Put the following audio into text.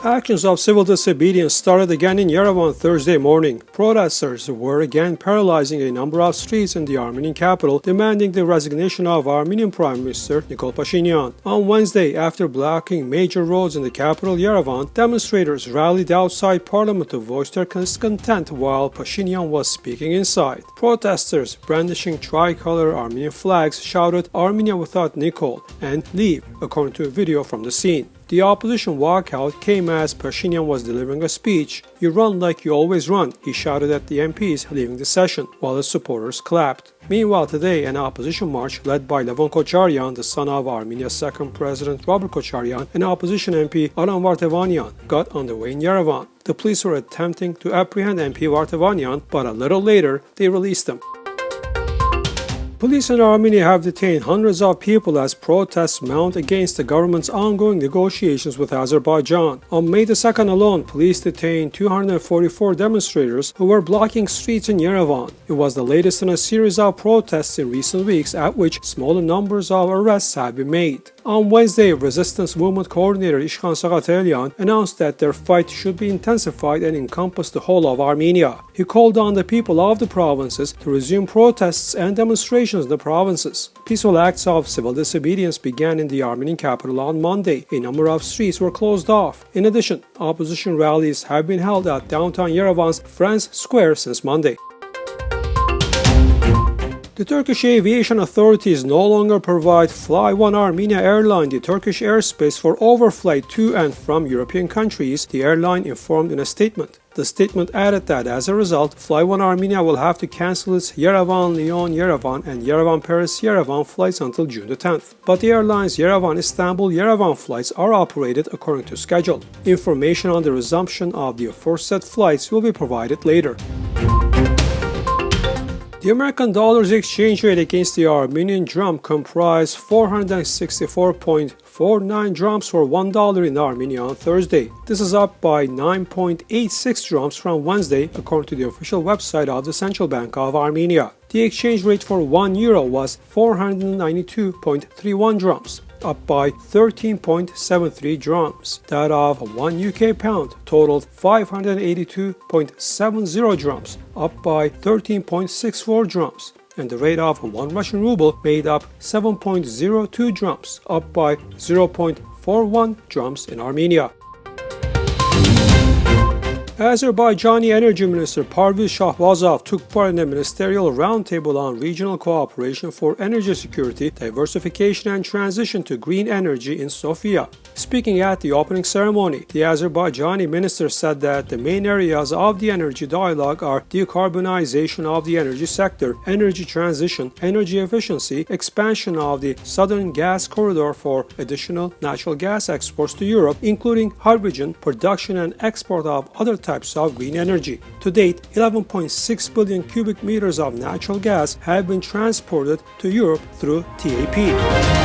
Actions of civil disobedience started again in Yerevan Thursday morning. Protesters were again paralyzing a number of streets in the Armenian capital, demanding the resignation of Armenian Prime Minister Nikol Pashinyan. On Wednesday, after blocking major roads in the capital Yerevan, demonstrators rallied outside parliament to voice their discontent while Pashinyan was speaking inside. Protesters, brandishing tricolor Armenian flags, shouted "Armenia without Nikol" and "Leave," according to a video from the scene. The opposition walkout came as Pashinyan was delivering a speech. "You run like you always run," he shouted at the MPs leaving the session, while his supporters clapped. Meanwhile, today, an opposition march led by Yerevan Thursday, the son of Armenia's second president Robert Kocharyan, and opposition MP Alan Vartevanian, got underway in Yerevan. The police were attempting to apprehend MP Vartevanian, but a little later, they released him. Police in Armenia have detained hundreds of people as protests mount against the government's ongoing negotiations with Azerbaijan. On May 2nd alone, police detained 244 demonstrators who were blocking streets in Yerevan. It was the latest in a series of protests in recent weeks at which smaller numbers of arrests have been made. On Wednesday, Resistance Movement Coordinator Ishkhan Sagatelian announced that their fight should be intensified and encompass the whole of Armenia. He called on the people of the provinces to resume protests and demonstrations in the provinces. Peaceful acts of civil disobedience began in the Armenian capital on Monday. A number of streets were closed off. In addition, opposition rallies have been held at downtown Yerevan's France Square since Monday. The Turkish aviation authorities no longer provide Fly One Armenia airline the Turkish airspace for overflight to and from European countries, the airline informed in a statement. The statement added that as a result, Fly One Armenia will have to cancel its Yerevan-Lyon-Yerevan and Yerevan-Paris-Yerevan flights until June the 10th. But the airline's Yerevan-Istanbul-Yerevan flights are operated according to schedule. Information on the resumption of the aforesaid flights will be provided later. The American dollar's exchange rate against the Armenian dram comprised 464.49 drams for $1 in Armenia on Thursday. This is up by 9.86 drams from Wednesday, according to the official website of the Central Bank of Armenia. The exchange rate for €1 was 492.31 drams, up by 13.73 drams. That of one UK pound totaled 582.70 drams, up by 13.64 drams. And the rate of one Russian ruble made up 7.02 drams, up by 0.41 drams in Armenia. Azerbaijani Energy Minister Parviz Shahbazov took part in a ministerial roundtable on regional cooperation for energy security, diversification and transition to green energy in Sofia. Speaking at the opening ceremony, the Azerbaijani minister said that the main areas of the energy dialogue are decarbonization of the energy sector, energy transition, energy efficiency, expansion of the southern gas corridor for additional natural gas exports to Europe, including hydrogen, production and export of other types of green energy. To date, 11.6 billion cubic meters of natural gas have been transported to Europe through TAP.